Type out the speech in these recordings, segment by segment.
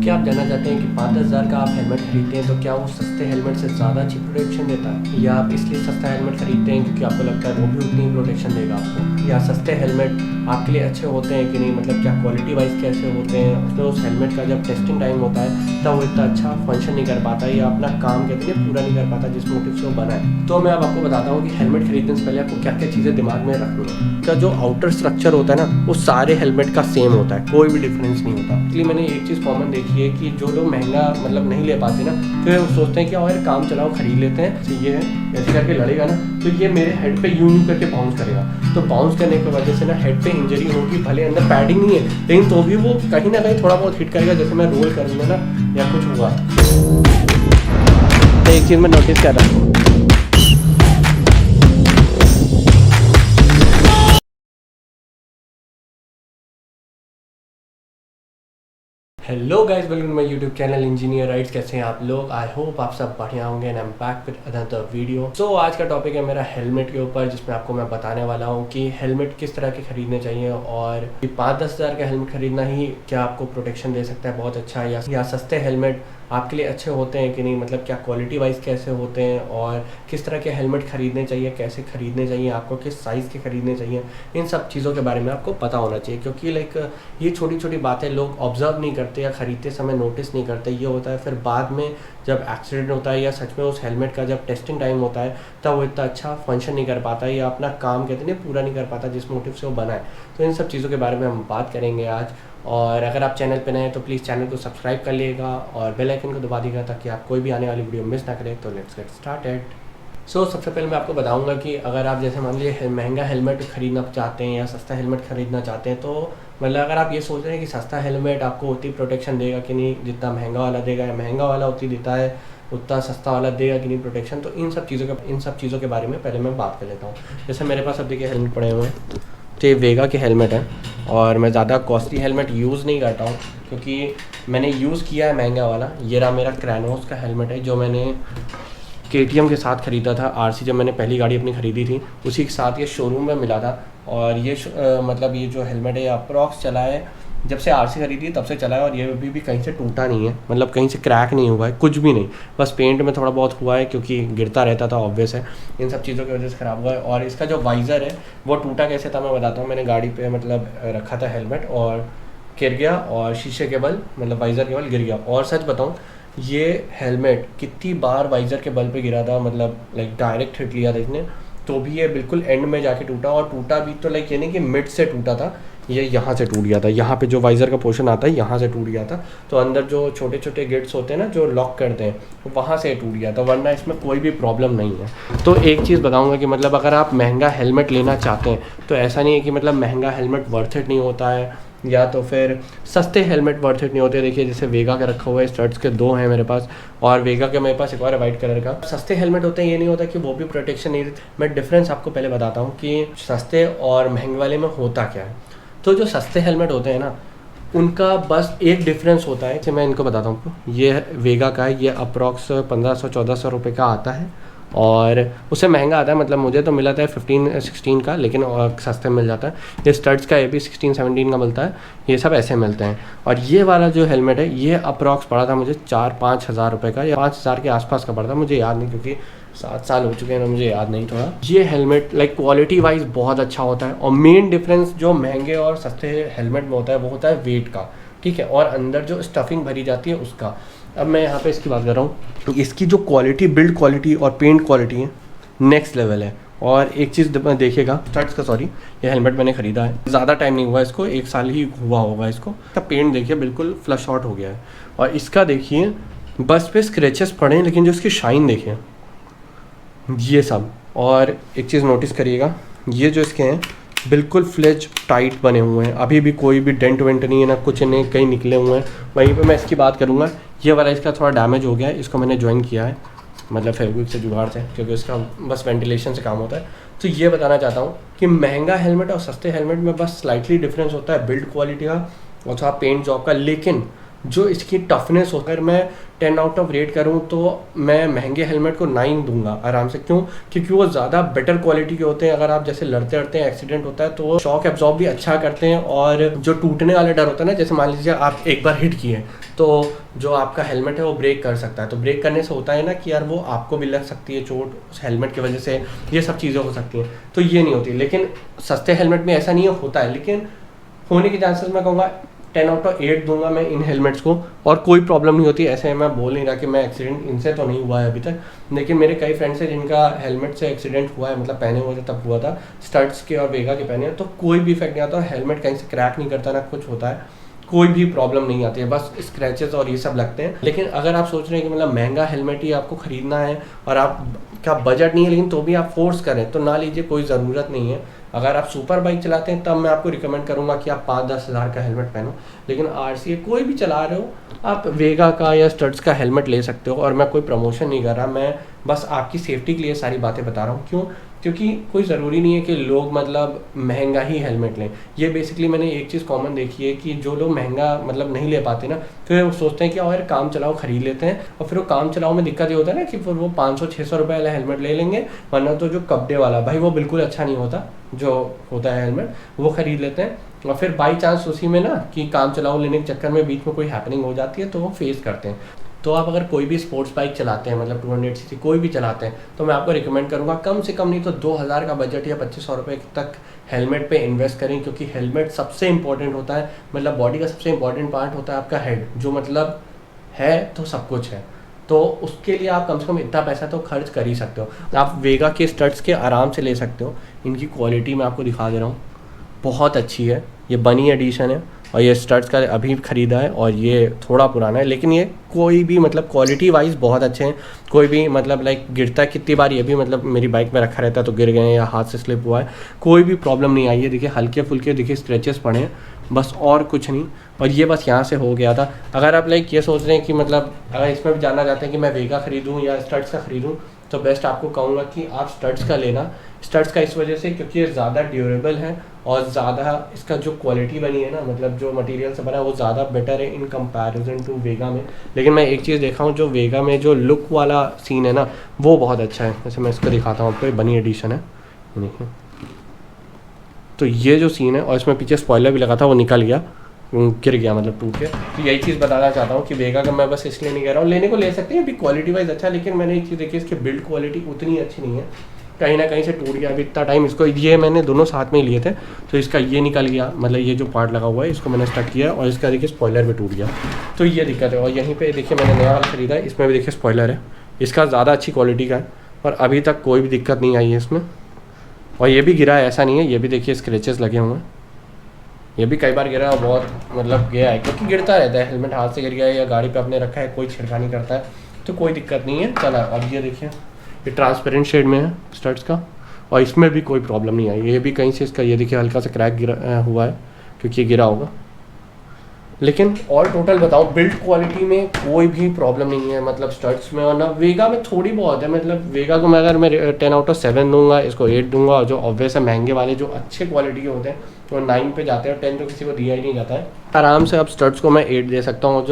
क्या आप जानना चाहते हैं कि 5-10 हज़ार का आप हेलमेट खरीदते हैं तो क्या वो सस्ते हेलमेट से ज़्यादा अच्छी प्रोटेक्शन देता है, या आप इसलिए सस्ता हेलमेट खरीदते हैं क्योंकि आपको लगता है वो भी उतनी ही प्रोटेक्शन देगा आपको, या सस्ते हेलमेट आपके लिए अच्छे होते हैं कि नहीं, मतलब क्या क्वालिटी वाइज कैसे होते हैं, उसमें उस हेलमेट का जब टेस्टिंग टाइम होता है तब वो इतना अच्छा फंक्शन नहीं कर पाता या अपना काम कहते हैं पूरा नहीं कर पाता जिस मोटिव से वो बना है। तो मैं अब आपको बताता हूँ कि हेलमेट खरीदने से पहले आपको क्या क्या चीज़ें दिमाग में रखनी है। का जो आउटर स्ट्रक्चर होता है ना वो सारे हेलमेट का सेम होता है, कोई भी डिफरेंस नहीं होता। इसलिए मैंने एक चीज़ कॉमन देखी है कि जो लोग महंगा मतलब नहीं ले पाते ना, फिर वो सोचते हैं कि और काम चलाओ खरीद लेते हैं, तो ये है ऐसे करके लड़ेगा ना तो ये मेरे हेड पे यूं करके बाउंस करेगा, तो बाउंस करने की वजह से ना हेड पे इंजरी होगी। भले अंदर पैडिंग नहीं है लेकिन तो भी वो कहीं ना कहीं थोड़ा बहुत हिट करेगा, जैसे मैं रोल करूँगा ना या कुछ हुआ। एक चीज़ मैं नोटिस कर रहा हूँ, hello guys, welcome to my YouTube channel engineer writes. कैसे हैं आप लोग? आई होप आप सब बढ़िया होंगे and I am back with another video. So आज का टॉपिक है मेरा हेलमेट के ऊपर, जिसमें आपको मैं बताने वाला हूं कि हेलमेट किस तरह के खरीदने चाहिए और 5-10 हज़ार का हेलमेट खरीदना ही क्या आपको प्रोटेक्शन दे सकता है बहुत अच्छा, या सस्ते हेलमेट आपके लिए अच्छे होते हैं कि नहीं, मतलब क्या क्वालिटी वाइज कैसे होते हैं और किस तरह के हेलमेट खरीदने चाहिए, कैसे खरीदने चाहिए, आपको किस साइज़ के खरीदने चाहिए, इन सब चीज़ों के बारे में आपको पता होना चाहिए। क्योंकि ये छोटी छोटी बातें लोग ऑब्जर्व नहीं करते या खरीदते समय नोटिस नहीं करते। ये होता है फिर बाद में जब एक्सीडेंट होता है या सच में उस हेलमेट का जब टेस्टिंग टाइम होता है तब वो इतना अच्छा फंक्शन नहीं कर पाता या अपना काम कहते हैं पूरा नहीं कर पाता जिस मोटिव से वो बना है। तो इन सब चीज़ों के बारे में हम बात करेंगे आज। और अगर आप चैनल पे नए हैं तो प्लीज़ चैनल को सब्सक्राइब कर लीजिएगा और बेल आइकन को दबा दीजिएगा ताकि आप कोई भी आने वाली वीडियो मिस ना करें। तो लेट्स गेट स्टार्टेड। सबसे पहले मैं आपको बताऊंगा कि अगर आप जैसे मान लीजिए महंगा हेलमेट खरीदना चाहते हैं या सस्ता हेलमेट खरीदना चाहते हैं, तो मतलब अगर आप ये सोच रहे हैं कि सस्ता हेलमेट आपको उतनी प्रोटेक्शन देगा कि नहीं जितना महंगा वाला देगा, या महंगा वाला उतनी देता है उतना सस्ता वाला देगा कि नहीं प्रोटेक्शन, तो इन सब चीज़ों के बारे में पहले मैं बात कर लेता हूँ। जैसे मेरे पास अब देखिए हेलमेट पड़े हुए हैं, तो ये वेगा के हेलमेट है और मैं ज़्यादा कॉस्टली हेलमेट यूज़ नहीं करता हूँ क्योंकि मैंने यूज़ किया है महंगा वाला। ये रहा मेरा क्रैनोस का हेलमेट है जो मैंने KTM के साथ ख़रीदा था। RC जब मैंने पहली गाड़ी अपनी ख़रीदी थी उसी के साथ ये शोरूम में मिला था। और ये मतलब ये जो हेलमेट है ये अप्रॉक्स चला है जब से RC खरीदी तब से चला है, और ये अभी भी कहीं से टूटा नहीं है, मतलब कहीं से क्रैक नहीं हुआ है, कुछ भी नहीं, बस पेंट में थोड़ा बहुत हुआ है क्योंकि गिरता रहता था, ऑब्वियस है, इन सब चीज़ों की वजह से ख़राब हुआ है। और इसका जो वाइज़र है वो टूटा कैसे था मैं बताता हूँ। मैंने गाड़ी पे मतलब रखा था हेलमेट और गिर गया और शीशे के बल मतलब वाइज़र के बल गिर गया। और सच बताऊँ ये हेलमेट कितनी बार वाइज़र के बल पे गिरा था, मतलब लाइक डायरेक्ट हिट लिया था इसने, तो भी ये बिल्कुल एंड में जाके टूटा। और टूटा भी तो लाइक ये नहीं कि मिड से टूटा था, ये यहाँ से टूट गया था, यहाँ पे जो वाइज़र का पोर्शन आता है यहाँ से टूट गया था। तो अंदर जो छोटे छोटे गेट्स होते हैं ना जो लॉक करते हैं वहाँ से टूट गया था, वरना इसमें कोई भी प्रॉब्लम नहीं है। तो एक चीज़ बताऊँगा कि मतलब अगर आप महंगा हेलमेट लेना चाहते हैं तो ऐसा नहीं है कि मतलब महंगा हेलमेट वर्थ इट नहीं होता है या तो फिर सस्ते हेलमेट वर्थ इट नहीं होते। देखिए जैसे वेगा का रखा हुआ है, स्टड्स के 2 हैं मेरे पास, और वेगा के मेरे पास एक और है वाइट कलर का। सस्ते हेलमेट होते हैं ये नहीं होता कि वो भी प्रोटेक्शन नहीं देते। मैं डिफरेंस आपको पहले बताता हूँ कि सस्ते और महंगे वाले में होता क्या है। तो जो सस्ते हेलमेट होते हैं ना उनका बस एक डिफरेंस होता है कि मैं इनको बताता हूँ आपको। ये वेगा का है, ये अप्रॉक्स 1500-1400 रुपये का आता है और उससे महंगा आता है, मतलब मुझे तो मिला था 15-16 का, लेकिन और सस्ते मिल जाता है। ये स्टड्स का ये भी 16-17 का मिलता है, ये सब ऐसे मिलते हैं। और ये वाला जो हेलमेट है ये अप्रॉक्स पड़ा था मुझे 4-5 हज़ार रुपये का, या 5 हज़ार के आसपास का पड़ा था, मुझे याद नहीं क्योंकि 7 साल हो चुके हैं ना, मुझे याद नहीं थोड़ा। ये हेलमेट लाइक क्वालिटी वाइज बहुत अच्छा होता है। और मेन डिफरेंस जो महंगे और सस्ते हेलमेट में होता है वो होता है वेट का, ठीक है, और अंदर जो स्टफिंग भरी जाती है उसका। अब मैं यहाँ पे इसकी बात कर रहा हूँ, इसकी जो क्वालिटी, बिल्ड क्वालिटी और पेंट क्वालिटी है नेक्स्ट लेवल है। और एक चीज़ देखिएगा, स्टड्स का सॉरी, ये हेलमेट मैंने ख़रीदा है, ज़्यादा टाइम नहीं हुआ इसको, 1 साल ही हुआ होगा इसको। इसका पेंट देखिए बिल्कुल फ्लश आउट हो गया है, और इसका देखिए बस पे स्क्रैचेस पड़े हैं लेकिन जो इसकी शाइन देखिए ये सब। और एक चीज़ नोटिस करिएगा, ये जो इसके हैं बिल्कुल फ्लेज टाइट बने हुए हैं, अभी भी कोई भी डेंट वेंट नहीं है ना, कुछ नहीं कहीं निकले हुए हैं। वहीं पे मैं इसकी बात करूँगा, ये वाला इसका थोड़ा डैमेज हो गया है, इसको मैंने ज्वाइन किया है मतलब फेविक्विक से जुगाड़ से, क्योंकि इसका बस वेंटिलेशन से काम होता है। तो ये बताना चाहता हूँ कि महंगा हेलमेट और सस्ते हेलमेट में बस स्लाइटली डिफरेंस होता है बिल्ड क्वालिटी का और थोड़ा पेंट जॉब का, लेकिन जो इसकी टफनेस होता है, अगर मैं 10 आउट ऑफ रेट करूँ तो मैं महंगे हेलमेट को 9 दूंगा आराम से। क्यों? क्योंकि वो ज़्यादा बेटर क्वालिटी के होते हैं। अगर आप जैसे लड़ते लड़ते हैं एक्सीडेंट होता है तो शॉक एब्जॉर्ब भी अच्छा करते हैं, और जो टूटने वाला डर होता है ना, जैसे मान लीजिए आप एक बार हिट किए तो जो आपका हेलमेट है वो ब्रेक कर सकता है, तो ब्रेक करने से होता है ना कि यार वो आपको भी लग सकती है चोट उस हेलमेट की वजह से, ये सब चीज़ें हो सकती हैं। तो ये नहीं होती, लेकिन सस्ते हेलमेट में ऐसा नहीं होता है, लेकिन होने के चांसेस मैं कहूँगा 10 आउट ऑफ 8 दूंगा मैं इन हेलमेट्स को, और कोई प्रॉब्लम नहीं होती। ऐसे मैं बोल नहीं रहा कि मैं एक्सीडेंट इनसे तो नहीं हुआ है अभी तक, लेकिन मेरे कई फ्रेंड्स हैं जिनका हेलमेट से एक्सीडेंट हुआ है, मतलब पहने हुए थे तब हुआ था, स्टड्स के और वेगा के पहने, तो कोई भी इफेक्ट नहीं आता, हेलमेट कहीं से क्रैक नहीं करता ना कुछ होता है, कोई भी प्रॉब्लम नहीं आती है, बस स्क्रैचेस और ये सब लगते हैं। लेकिन अगर आप सोच रहे हैं कि मतलब महंगा हेलमेट ही आपको ख़रीदना है और आपका बजट नहीं है लेकिन तो भी आप फोर्स करें, तो ना लीजिए, कोई ज़रूरत नहीं है। अगर आप सुपर बाइक चलाते हैं तब मैं आपको रिकमेंड करूंगा कि आप 5-10 हज़ार का हेलमेट पहनो, लेकिन आरसीए कोई भी चला रहे हो आप वेगा का या स्टड्स का हेलमेट ले सकते हो। और मैं कोई प्रमोशन नहीं कर रहा, मैं बस आपकी सेफ्टी के लिए सारी बातें बता रहा हूँ। क्यों? क्योंकि कोई ज़रूरी नहीं है कि लोग मतलब महंगा ही हेलमेट लें। ये बेसिकली मैंने एक चीज़ कॉमन देखी है कि जो लोग महंगा मतलब नहीं ले पाते ना, फिर वो सोचते हैं कि और काम चलाओ ख़रीद लेते हैं, और फिर वो काम चलाओ में दिक्कत ये होता है ना कि फिर वो 500-600 रुपये वाला हेलमेट ले लेंगे, वरना तो जो कपड़े वाला भाई वो बिल्कुल अच्छा नहीं होता जो होता है हेलमेट, वो ख़रीद लेते हैं, और फिर बाई चांस उसी में ना कि काम चलाओ लेने के चक्कर में बीच में कोई हैपनिंग हो जाती है तो वो फेस करते हैं। तो आप अगर कोई भी स्पोर्ट्स बाइक चलाते हैं, मतलब 200cc कोई भी चलाते हैं, तो मैं आपको रिकमेंड करूंगा कम से कम नहीं तो 2000 का बजट या 2500 रुपये तक हेलमेट पे इन्वेस्ट करें, क्योंकि हेलमेट सबसे इंपॉर्टेंट होता है, मतलब बॉडी का सबसे इंपॉर्टेंट पार्ट होता है आपका हेड, जो मतलब है तो सब कुछ है। तो उसके लिए आप कम से कम इतना पैसा तो खर्च कर ही सकते हो। आप वेगा के स्टड्स के आराम से ले सकते हो, इनकी क्वालिटी मैं आपको दिखा दे रहा हूँ, बहुत अच्छी है। ये बनी एडिशन है और ये स्टड्स का अभी ख़रीदा है और ये थोड़ा पुराना है, लेकिन ये कोई भी मतलब क्वालिटी वाइज बहुत अच्छे हैं। कोई भी मतलब लाइक गिरता है कितनी बार, ये भी मतलब मेरी बाइक में रखा रहता है तो गिर गए या हाथ से स्लिप हुआ है, कोई भी प्रॉब्लम नहीं आई है। देखिए हल्के फुल्के देखिए स्क्रैचेस पड़े हैं, बस और कुछ नहीं। और ये बस यहाँ से हो गया था। अगर आप लाइक ये सोच रहे हैं कि मतलब अगर इसमें भी जानना चाहते हैं कि मैं वेगा ख़रीदूँ या स्टड्स का ख़रीदूँ, तो बेस्ट आपको कहूँगा कि आप स्टड्स का लेना। स्टड्स का इस वजह से क्योंकि ये ज़्यादा ड्यूरेबल है और ज़्यादा इसका जो क्वालिटी बनी है ना, मतलब जो मटेरियल से बना है वो ज़्यादा बेटर है इन कंपैरिजन टू वेगा में। लेकिन मैं एक चीज़ देखा हूँ, जो वेगा में जो लुक वाला सीन है ना वो बहुत अच्छा है। जैसे मैं इसको दिखाता हूँ आपको, ये बनी एडिशन है, देखिए। तो ये जो सीन है, और इसमें पीछे स्पॉइलर भी लगा था, वो निकल गया, गिर गया मतलब टूट के। तो यही चीज़ बताना चाहता हूँ कि वेगा का मैं बस इसलिए नहीं कह रहा हूँ, लेने को ले सकते हैं अभी क्वालिटी वाइज अच्छा, लेकिन मैंने एक चीज़ देखी, इसकी बिल्ड क्वालिटी उतनी अच्छी नहीं है, कहीं ना कहीं से टूट गया। अभी इतना टाइम इसको, ये मैंने दोनों साथ में ही लिए थे, तो इसका ये निकल गया, मतलब ये जो पार्ट लगा हुआ है इसको मैंने स्टक किया और इसका देखिए स्पॉइलर भी टूट गया, तो ये दिक्कत है। और यहीं पे देखिए मैंने नया वाला ख़रीदा है, इसमें भी देखिए स्पॉइलर है, इसका ज़्यादा अच्छी क्वालिटी का है और अभी तक कोई भी दिक्कत नहीं आई है इसमें। और ये भी गिरा है, ऐसा नहीं है, ये भी देखिए स्क्रैचेस लगे हुए हैं, ये भी कई बार गिरा और बहुत मतलब गया है, क्योंकि गिरता रहता है, हेलमेट हाथ से गिर गया है या गाड़ी पे अपने रखा है, कोई छिड़का नहीं करता है, तो कोई दिक्कत नहीं है, चला। अब ये देखिए ये ट्रांसपेरेंट शेड में है स्टड्स का, और इसमें भी कोई प्रॉब्लम नहीं आई। ये भी कहीं से इसका ये देखिए हल्का सा क्रैक गिरा हुआ है क्योंकि ये गिरा होगा, लेकिन ऑल टोटल बताऊँ बिल्ड क्वालिटी में कोई भी प्रॉब्लम नहीं है, मतलब स्टड्स में। और ना वेगा में थोड़ी बहुत है, मतलब वेगा को मैं अगर मैं 10 आउट ऑफ 7 दूंगा, इसको 8 दूंगा, और जो ऑब्वियस है महंगे वाले जो अच्छे क्वालिटी के होते हैं वो 9 पे जाते हैं, 10 तो किसी को दिया ही नहीं जाता है। आराम से अब स्टड्स को मैं 8 दे सकता हूँ।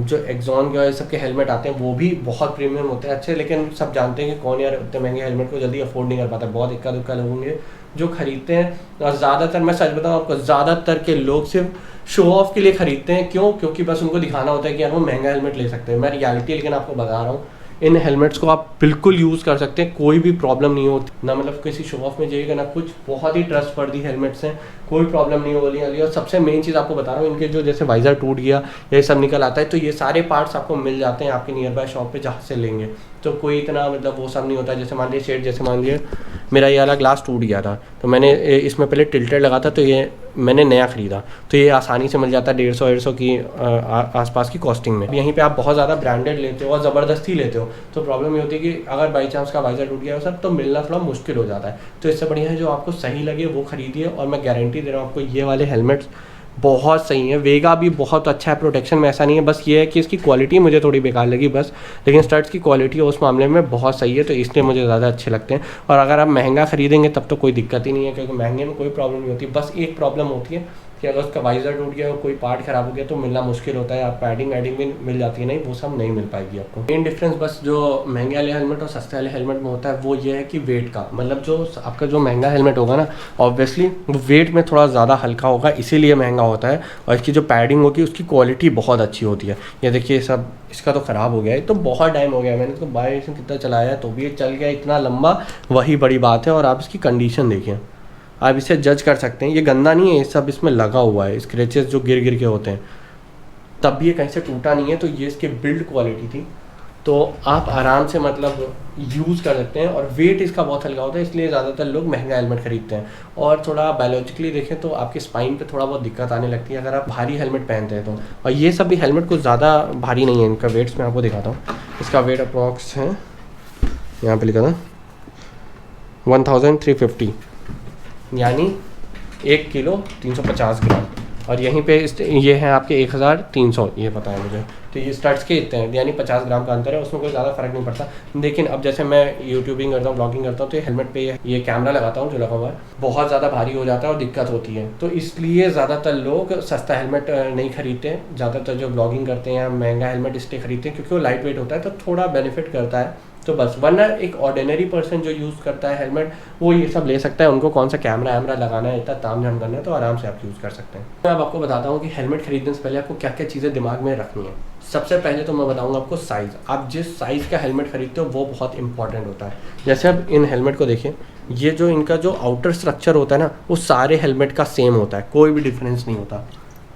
जो एक्सॉन के सबके हेलमेट आते हैं वो भी बहुत प्रीमियम होते हैं अच्छे, लेकिन सब जानते हैं कि कौन यार उतने महंगे हेलमेट को जल्दी अफोर्ड नहीं कर पाता, बहुत इक्का दुक्का लोग होंगे जो खरीदते हैं। और ज़्यादातर मैं सच बताऊँ आपको, ज़्यादातर के लोग सिर्फ शो ऑफ के लिए खरीदते हैं। क्यों? क्योंकि बस उनको दिखाना होता है कि यार वो महंगा हेलमेट ले सकते हैं। मैं रियलिटी लेकिन आपको बता रहा हूँ, इन हेलमेट्स को आप बिल्कुल यूज़ कर सकते हैं, कोई भी प्रॉब्लम नहीं होती ना, मतलब किसी शो ऑफ में जाइएगा ना कुछ, बहुत ही ट्रस्टवर्दी हेलमेट्स हैं, कोई प्रॉब्लम नहीं होने वाली। और सबसे मेन चीज़ आपको बता रहा हूँ, इनके जो जैसे वाइज़र टूट गया ये सब निकल आता है, तो ये सारे पार्ट्स आपको मिल जाते हैं आपके नियर बाय शॉप पे जहाँ से लेंगे, तो कोई इतना मतलब वो सब नहीं होता। जैसे मान लीजिए शेड, जैसे मान लीजिए मेरा ये वाला ग्लास टूट गया था, तो मैंने इसमें पहले टिल्टेड लगा था, तो ये मैंने नया ख़रीदा, तो ये आसानी से मिल जाता है 150-150 की आसपास की कॉस्टिंग में। यहीं पे आप बहुत ज़्यादा ब्रांडेड लेते हो और ज़बरदस्ती लेते हो, तो प्रॉब्लम ये होती है कि अगर बाई चांस का वाइजर टूट गया हो सब, तो मिलना थोड़ा मुश्किल हो जाता है। तो इससे बढ़िया है जो आपको सही लगे वो खरीदिए, और मैं गारंटी दे रहा हूँ आपको ये वाले हेलमेट्स बहुत सही है। वेगा भी बहुत अच्छा है प्रोटेक्शन में, ऐसा नहीं है, बस ये है कि इसकी क्वालिटी मुझे थोड़ी बेकार लगी बस, लेकिन स्टड्स की क्वालिटी उस मामले में बहुत सही है, तो इसलिए मुझे ज़्यादा अच्छे लगते हैं। और अगर आप महंगा खरीदेंगे तब तो कोई दिक्कत ही नहीं है, क्योंकि महंगे में कोई प्रॉब्लम नहीं होती, बस एक प्रॉब्लम होती है कि अगर उसका वाइजर टूट गया और कोई पार्ट खराब हो गया तो मिलना मुश्किल होता है। आप पैडिंग वैडिंग भी मिल जाती है, नहीं वो सब नहीं मिल पाएगी आपको। मेन डिफरेंस बस जो महंगे वाले हेलमेट और सस्ते वाले हेलमेट में होता है वो ये है कि वेट का, मतलब जो आपका जो महंगा हेलमेट होगा ना ऑब्वियसली वो वेट में थोड़ा ज़्यादा हल्का होगा, इसीलिए महंगा होता है। और इसकी जो पैडिंग होगी उसकी क्वालिटी बहुत अच्छी होती है। ये देखिए सब इसका तो ख़राब हो गया है, तो बहुत टाइम हो गया, मैंने इसको बाईस कितना चलाया है तो भी ये चल गया इतना लंबा, वही बड़ी बात है। और आप इसकी कंडीशन देखिए, आप इसे जज कर सकते हैं, ये गंदा नहीं है, ये सब इसमें लगा हुआ है स्क्रैचेस जो गिर गिर के होते हैं, तब भी ये कहीं से टूटा नहीं है। तो ये इसकी बिल्ड क्वालिटी थी, तो आप आराम से मतलब यूज़ कर सकते हैं। और वेट इसका बहुत हल्का होता है, इसलिए ज़्यादातर लोग महंगा हेलमेट खरीदते हैं। और थोड़ा बायोलॉजिकली देखें तो आपकी स्पाइन पे थोड़ा बहुत दिक्कत आने लगती है अगर आप भारी हेलमेट पहनते हैं तो। और ये सब भी हेलमेट कुछ ज़्यादा भारी नहीं है, इनका वेट्स मैं आपको दिखाता हूँ। इसका वेट अप्रॉक्स है, यहाँ पे लिखा था 1350, यानी 1 किलो 350 ग्राम। और यहीं पे ये है आपके 1300, ये पता है मुझे। तो ये स्टड्स के इतने हैं, यानी 50 ग्राम का अंतर है, उसमें कोई ज़्यादा फर्क नहीं पड़ता। लेकिन अब जैसे मैं यूट्यूबिंग करता हूँ, ब्लॉगिंग करता हूँ, तो ये हेलमेट पे ये कैमरा लगाता हूँ जो लगा हुआ है, बहुत ज़्यादा भारी हो जाता है और दिक्कत होती है। तो इसलिए ज़्यादातर लोग सस्ता हेलमेट नहीं खरीदते हैं, ज़्यादातर जो ब्लॉगिंग करते हैं महंगा हेलमेट इसलिए खरीदते हैं क्योंकि वो लाइट वेट होता है, तो थोड़ा बेनिफिट करता है। तो बस, वरना एक ऑर्डिनरी पर्सन जो यूज़ करता है हेलमेट वो ये सब ले सकता है, उनको कौन सा कैमरा वैमरा लगाना है, इतना ताम झाम करना है, तो आराम से आप यूज़ कर सकते हैं। मैं अब आपको बताता हूँ कि हेलमेट खरीदने से पहले आपको क्या क्या चीज़ें दिमाग में रखनी है। सबसे पहले तो मैं बताऊँगा आपको साइज़, आप जिस साइज़ का हेलमेट खरीदते हो वो बहुत इंपॉर्टेंट होता है। जैसे अब इन हेलमेट को देखिए, ये जो इनका जो आउटर स्ट्रक्चर होता है ना वो सारे हेलमेट का सेम होता है, कोई भी डिफरेंस नहीं होता।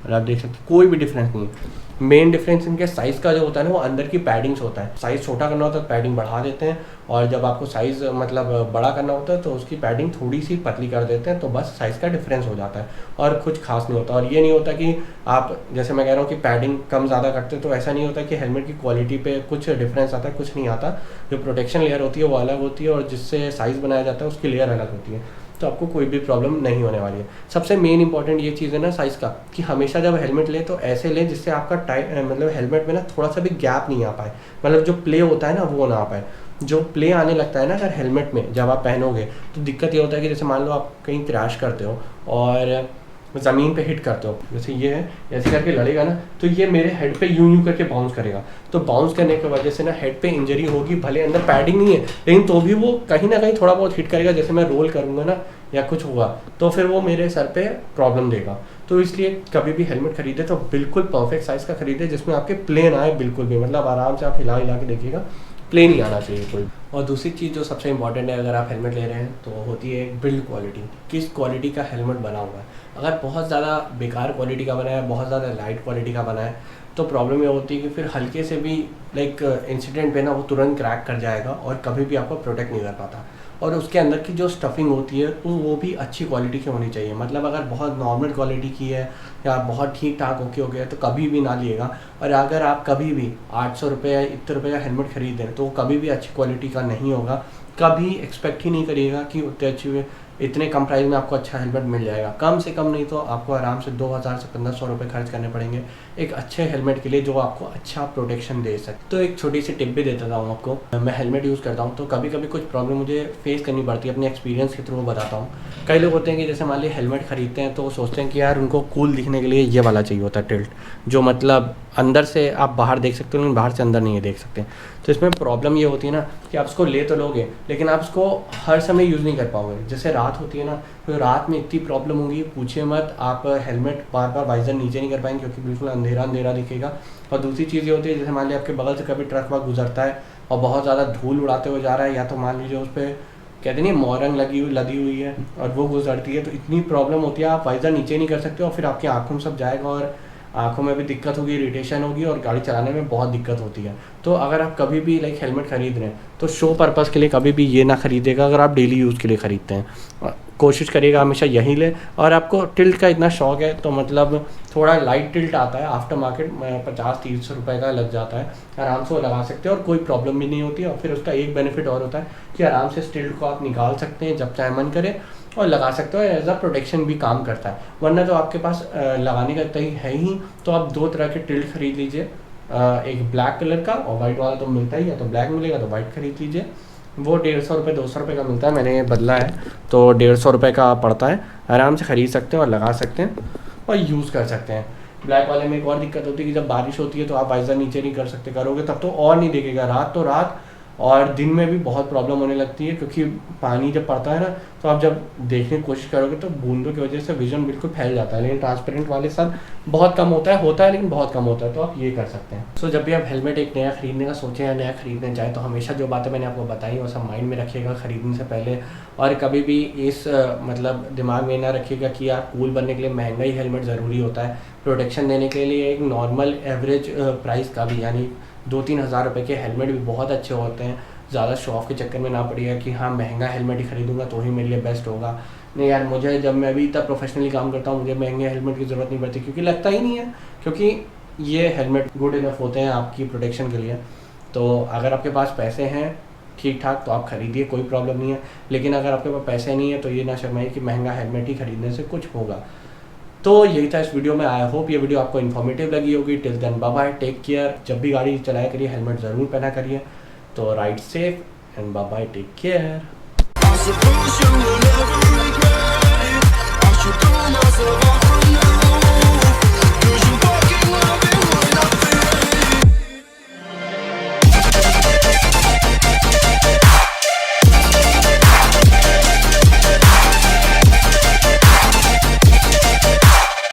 और आप देख सकते हैं कोई भी डिफरेंस नहीं है। मेन डिफरेंस इनके साइज़ का जो होता है ना वो अंदर की पैडिंग्स होता है। साइज़ छोटा करना होता है तो पैडिंग बढ़ा देते हैं, और जब आपको साइज़ मतलब बड़ा करना होता है तो उसकी पैडिंग थोड़ी सी पतली कर देते हैं, तो बस साइज़ का डिफरेंस हो जाता है और कुछ खास नहीं होता। और ये नहीं होता कि आप, जैसे मैं कह रहा हूँ कि पैडिंग कम ज़्यादा करते तो ऐसा नहीं होता कि हेलमेट की क्वालिटी पे कुछ डिफरेंस आता है, कुछ नहीं आता। जो प्रोटेक्शन लेयर होती है वो अलग होती है और जिससे साइज़ बनाया जाता है उसकी लेयर अलग होती है, तो आपको कोई भी प्रॉब्लम नहीं होने वाली है। सबसे मेन इंपॉर्टेंट ये चीज़ है ना साइज़ का, कि हमेशा जब हेलमेट लें तो ऐसे लें जिससे आपका मतलब हेलमेट में ना थोड़ा सा भी गैप नहीं आ पाए, मतलब जो प्ले होता है ना वो ना आ पाए। जो प्ले आने लगता है ना अगर हेलमेट में जब आप पहनोगे तो दिक्कत ये होता है कि जैसे मान लो आप कहीं क्रैश करते हो और ज़मीन पे हिट करते हो, जैसे ये है, ऐसे करके लड़ेगा ना तो ये मेरे हेड पे यूं करके बाउंस करेगा, तो बाउंस करने की वजह से ना हेड पे इंजरी होगी। भले अंदर पैडिंग नहीं है लेकिन तो भी वो कहीं ना कहीं थोड़ा बहुत हिट करेगा, जैसे मैं रोल करूँगा ना या कुछ हुआ तो फिर वो मेरे सर पे प्रॉब्लम देगा। तो इसलिए कभी भी हेलमेट खरीदे तो बिल्कुल परफेक्ट साइज़ का खरीदे जिसमें आपके प्लेन आए, बिल्कुल भी, मतलब आराम से आप हिला हिला के देखिएगा, प्लेन ही आना चाहिए कोई। और दूसरी चीज़ जो सबसे इंपॉर्टेंट है अगर आप हेलमेट ले रहे हैं तो होती है बिल्ड क्वालिटी, किस क्वालिटी का हेलमेट बना हुआ है। अगर बहुत ज़्यादा बेकार क्वालिटी का बना है, बहुत ज़्यादा लाइट क्वालिटी का बना है, तो प्रॉब्लम ये होती है कि फिर हल्के से भी लाइक इंसिडेंट पे ना वो तुरंत क्रैक कर जाएगा और कभी भी आपको प्रोटेक्ट नहीं कर पाता। और उसके अंदर की जो स्टफिंग होती है वो भी अच्छी क्वालिटी की होनी चाहिए, मतलब अगर बहुत नॉर्मल क्वालिटी की है या बहुत ठीक ठाक ओके हो गया तो कभी भी ना लिएगा। और अगर आप कभी भी 800 रुपये या इतने रुपये का हेलमेट खरीदें तो वो कभी भी अच्छी क्वालिटी का नहीं होगा, कभी एक्सपेक्ट ही नहीं करिएगा कि उतने अच्छी इतने कम प्राइस में आपको अच्छा हेलमेट मिल जाएगा। कम से कम नहीं तो आपको आराम से 2000 से 1500 रुपये खर्च करने पड़ेंगे एक अच्छे हेलमेट के लिए जो आपको अच्छा प्रोटेक्शन दे सके। तो एक छोटी सी टिप भी देता हूँ आपको, मैं हेलमेट यूज़ करता हूँ तो कभी कभी कुछ प्रॉब्लम मुझे फेस करनी पड़ती है, अपने एक्सपीरियंस के थ्रू बताता हूँ। कई लोग होते हैं कि जैसे मान लीजिए हेलमेट खरीदते हैं तो वो सोचते हैं कि यार उनको कूल दिखने के लिए ये वाला चाहिए होता है टिल्ट, जो मतलब अंदर से आप बाहर देख सकते हो लेकिन बाहर से अंदर नहीं देख सकते। तो इसमें प्रॉब्लम ये होती है ना कि आप इसको ले तो लोगे लेकिन आप इसको हर समय यूज़ नहीं कर पाओगे। जैसे रात होती है ना तो रात में इतनी प्रॉब्लम होगी पूछिए मत, आप हेलमेट बार बार वाइजर नीचे नहीं कर पाएंगे क्योंकि बिल्कुल अंधेरा अंधेरा दिखेगा। और दूसरी चीज़ ये होती है जैसे मान लीजिए आपके बगल से कभी ट्रक वक गुजरता है और बहुत ज़्यादा धूल उड़ाते हुए जा रहा है, या तो मान लीजिए उस पर कहते नहीं मोरंग लदी हुई है और वो गुजरती है, तो इतनी प्रॉब्लम होती है आप वाइजर नीचे नहीं कर सकते और फिर आपकी आँखों में सब जाएगा और आँखों में भी दिक्कत होगी, इरिटेशन होगी और गाड़ी चलाने में बहुत दिक्कत होती है। तो अगर आप कभी भी लाइक हेलमेट खरीद रहे हैं तो शो पर्पज़ के लिए कभी भी ये ना खरीदेगा, अगर आप डेली यूज़ के लिए ख़रीदते हैं कोशिश करिएगा हमेशा यही ले। और आपको टिल्ट का इतना शौक है तो मतलब थोड़ा लाइट टिल्ट आता है आफ्टर मार्केट 50-30 रुपये का लग जाता है, आराम से वो लगा सकते हैं और कोई प्रॉब्लम भी नहीं होती। और फिर उसका एक बेनिफिट और होता है कि आराम से इस टिल्ट को आप निकाल सकते हैं जब चाहे मन करे और लगा सकते हो, एज अ प्रोटेक्शन भी काम करता है। वरना तो आपके पास लगाने का तय है ही, तो आप दो तरह के टिल्ट खरीद लीजिए, एक ब्लैक कलर का और वाइट वाला तो मिलता ही है, तो ब्लैक मिलेगा तो वाइट खरीद लीजिए। वो 150 रुपये 200 रुपये का मिलता है, मैंने बदला है तो 150 रुपये का पड़ता है, आराम से ख़रीद सकते हैं और लगा सकते हैं। और यूज़ कर सकते हैं। ब्लैक वाले में एक और दिक्कत होती है कि जब बारिश होती है तो आप वाइज़र नीचे नहीं कर सकते, करोगे तब तो और नहीं दिखेगा, रात तो रात और दिन में भी बहुत प्रॉब्लम होने लगती है, क्योंकि पानी जब पड़ता है ना तो आप जब देखने की कोशिश करोगे तो बूंदों की वजह से विजन बिल्कुल फैल जाता है। लेकिन ट्रांसपेरेंट वाले सब बहुत कम होता है लेकिन बहुत कम होता है, तो आप ये कर सकते हैं। सो जब भी आप हेलमेट एक नया खरीदने का सोचें या नया खरीदने जाए तो हमेशा जो बातें मैंने आपको बताई वो सब माइंड में रखिएगा खरीदने से पहले, और कभी भी इस मतलब दिमाग में ना रखिएगा कि यार कूल बनने के लिए महंगा ही हेलमेट ज़रूरी होता है। प्रोटेक्शन देने के लिए एक नॉर्मल एवरेज प्राइस का भी, यानी 2-3 हज़ार रुपये के हेलमेट भी बहुत अच्छे होते हैं। ज़्यादा शो ऑफ के चक्कर में ना पड़िएगा कि हाँ महंगा हेलमेट ही खरीदूंगा तो ही मेरे लिए बेस्ट होगा। नहीं यार, मुझे जब मैं अभी तक प्रोफेशनली काम करता हूँ मुझे महंगे हेलमेट की ज़रूरत नहीं पड़ती, क्योंकि लगता ही नहीं है, क्योंकि ये हेलमेट गुड इनफ होते हैं आपकी प्रोटेक्शन के लिए। तो अगर आपके पास पैसे हैं ठीक ठाक तो आप खरीदिए, कोई प्रॉब्लम नहीं है। लेकिन अगर आपके पास पैसे नहीं है तो ये ना शर्माइए कि महंगा हेलमेट ही खरीदने से कुछ होगा। तो यही था इस वीडियो में। आई होप ये वीडियो आपको इन्फॉर्मेटिव लगी होगी। Till then bye bye, take care. जब भी गाड़ी चलाया करिए हेलमेट ज़रूर पहना करिए। तो ride safe and bye bye, take care. I suppose you will never regret it. I should pull myself off.